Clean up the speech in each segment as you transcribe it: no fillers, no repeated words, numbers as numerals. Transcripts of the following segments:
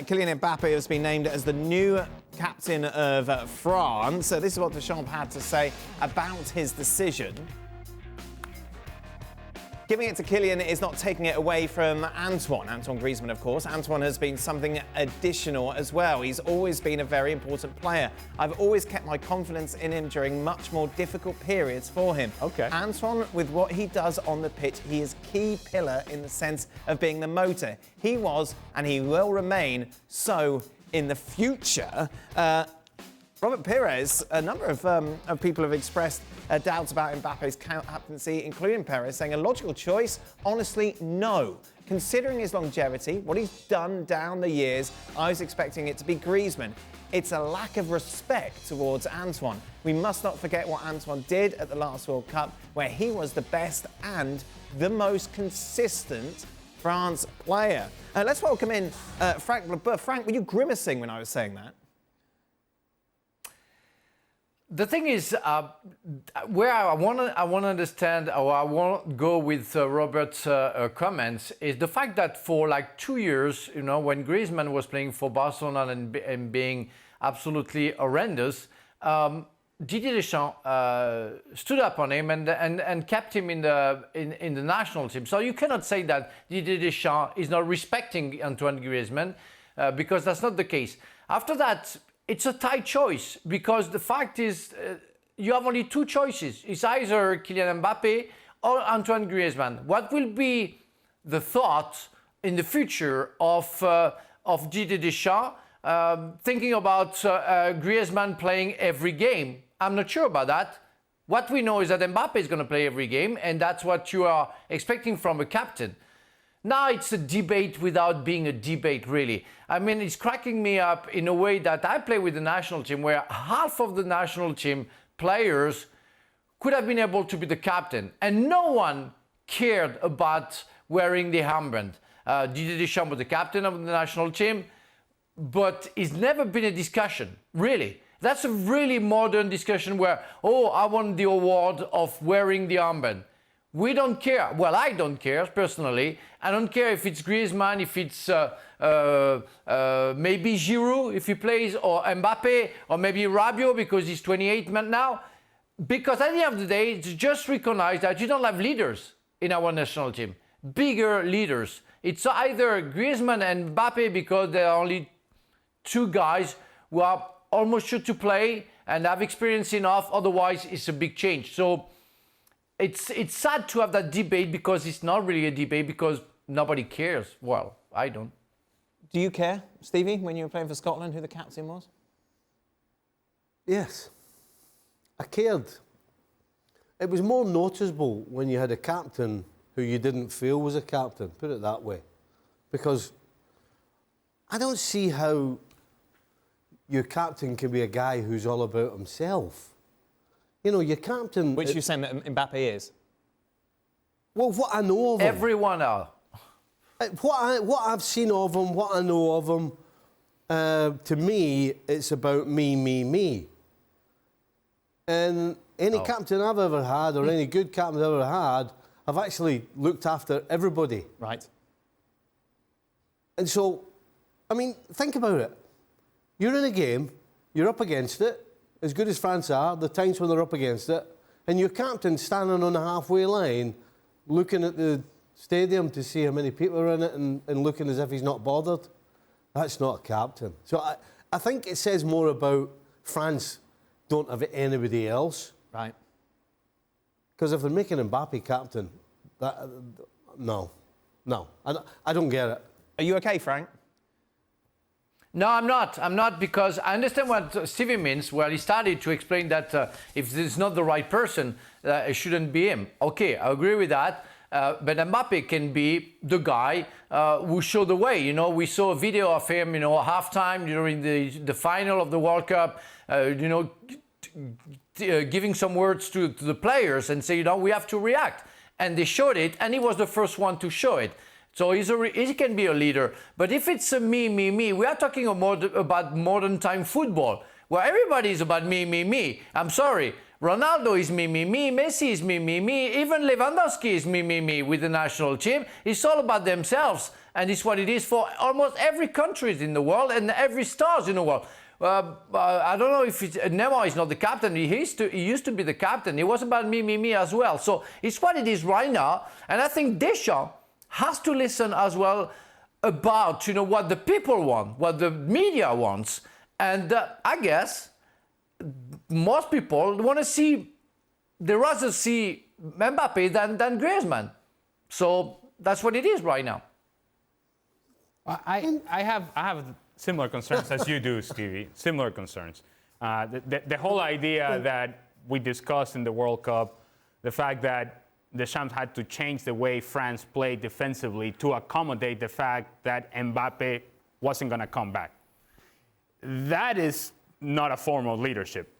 Kylian Mbappe has been named as the new captain of France. So this is what Deschamps had to say about his decision. Giving it to Kylian is not taking it away from Antoine Griezmann, of course. Antoine has been something additional as well. He's always been a very important player. I've always kept my confidence in him during much more difficult periods for him. Okay. Antoine, with what he does on the pitch, he is key pillar in the sense of being the motor. He was, and he will remain so in the future. Robert Pires, a number of people have expressed doubts about Mbappe's captaincy, including Pires, saying a logical choice? Honestly, no. Considering his longevity, what he's done down the years, I was expecting it to be Griezmann. It's a lack of respect towards Antoine. We must not forget what Antoine did at the last World Cup, where he was the best and the most consistent France player. Let's welcome in Frank Leboeuf. Frank, were you grimacing when I was saying that? The thing is, where I want to understand, or I want to go with Robert's comments, is the fact that for like 2 years, you know, when Griezmann was playing for Barcelona and being absolutely horrendous, Didier Deschamps stood up on him and kept him in the national team. So you cannot say that Didier Deschamps is not respecting Antoine Griezmann, because that's not the case. After that, it's a tight choice, because the fact is you have only two choices. It's either Kylian Mbappe or Antoine Griezmann. What will be the thought in the future of Didier Deschamps thinking about Griezmann playing every game? I'm not sure about that. What we know is that Mbappe is going to play every game, and that's what you are expecting from a captain. Now it's a debate without being a debate, really. I mean, it's cracking me up in a way that I play with the national team, where half of the national team players could have been able to be the captain, and no one cared about wearing the armband. Didier Deschamps was the captain of the national team, but it's never been a discussion, really. That's a really modern discussion where, oh, I want the award of wearing the armband. We don't care. Well, I don't care, personally. I don't care if it's Griezmann, if it's maybe Giroud, if he plays, or Mbappe, or maybe Rabiot, because he's 28 now. Because at the end of the day, it's just recognize that you don't have leaders in our national team. Bigger leaders. It's either Griezmann and Mbappe, because there are only two guys who are almost sure to play and have experience enough. Otherwise, it's a big change. So it's sad to have that debate, because it's not really a debate, because nobody cares. Well, I don't. Do you care, Stevie, when you were playing for Scotland, who the captain was? Yes, I cared. It was more noticeable when you had a captain who you didn't feel was a captain, put it that way. Because I don't see how your captain can be a guy who's all about himself. You know, your captain... Which you're saying that Mbappe is? Well, what I know of him... Everyone are. What I've seen of him, what I know of him, to me, it's about me. And any captain I've ever had, or any good captain I've ever had, I've actually looked after everybody. Right. And so, I mean, think about it. You're in a game, you're up against it, as good as France are, the times when they're up against it, and your captain's standing on the halfway line, looking at the stadium to see how many people are in it and looking as if he's not bothered. That's not a captain. So I think it says more about France don't have anybody else. Right. Because if they're making Mbappe captain, no. I don't get it. Are you okay, Frank? No, I'm not. I'm not, because I understand what Stevie means. Well, he started to explain that if it's not the right person, it shouldn't be him. Okay, I agree with that. But Mbappe can be the guy who showed the way. You know, we saw a video of him, you know, halftime during the final of the World Cup, you know, giving some words to the players and say, you know, we have to react. And they showed it, and he was the first one to show it. So he can be a leader. But if it's a me, we are talking about modern time football, where everybody is about me. I'm sorry. Ronaldo is me, Messi is me, even Lewandowski is me with the national team. It's all about themselves. and it's what it is for almost every country in the world and every stars in the world. I don't know if Neymar is not the captain. He used to be the captain. It was about me as well. So it's what it is right now. And I think Deschamps has to listen as well about what the people want, what the media wants. And I guess most people want to see, they rather see Mbappe than Griezmann. So that's what it is right now. I have similar concerns as you do, Stevie. Similar concerns. The whole idea that we discussed in the World Cup, the fact that Deschamps had to change the way France played defensively to accommodate the fact that Mbappe wasn't going to come back. That is not a form of leadership.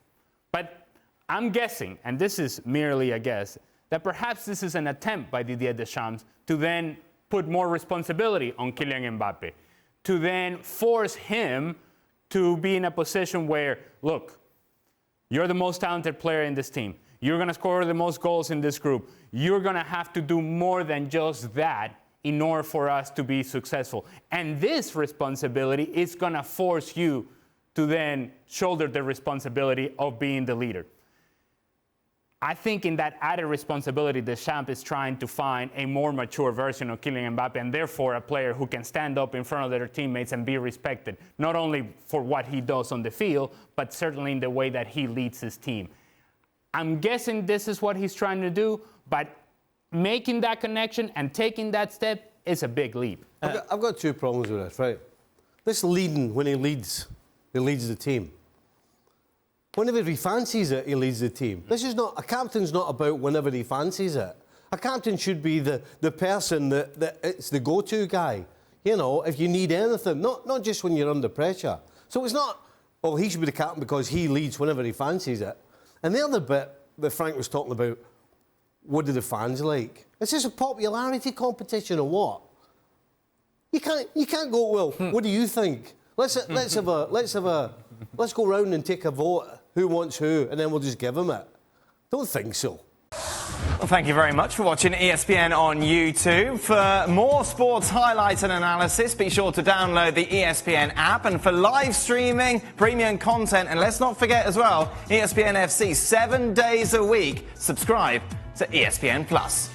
But I'm guessing, and this is merely a guess, that perhaps this is an attempt by Didier Deschamps to then put more responsibility on Kylian Mbappe, to then force him to be in a position where, look, you're the most talented player in this team. You're going to score the most goals in this group. You're going to have to do more than just that in order for us to be successful. And this responsibility is going to force you to then shoulder the responsibility of being the leader. I think in that added responsibility, Deschamps is trying to find a more mature version of Kylian Mbappe, and therefore a player who can stand up in front of their teammates and be respected, not only for what he does on the field, but certainly in the way that he leads his team. I'm guessing this is what he's trying to do, but making that connection and taking that step is a big leap. I've got two problems with this, right? This leading, when he leads the team. Whenever he fancies it, he leads the team. This is not, a captain's not about whenever he fancies it. A captain should be the person that it's the go-to guy. You know, if you need anything, not just when you're under pressure. So it's not, well, he should be the captain because he leads whenever he fancies it. And the other bit that Frank was talking about, what do the fans like? Is this a popularity competition or what? You can't go, well, what do you think? Let's go round and take a vote. Who wants who? And then we'll just give them it. Don't think so. Well, thank you very much for watching ESPN on YouTube. For more sports highlights and analysis, be sure to download the ESPN app. And for live streaming, premium content, and let's not forget as well, ESPN FC 7 days a week. Subscribe to ESPN Plus.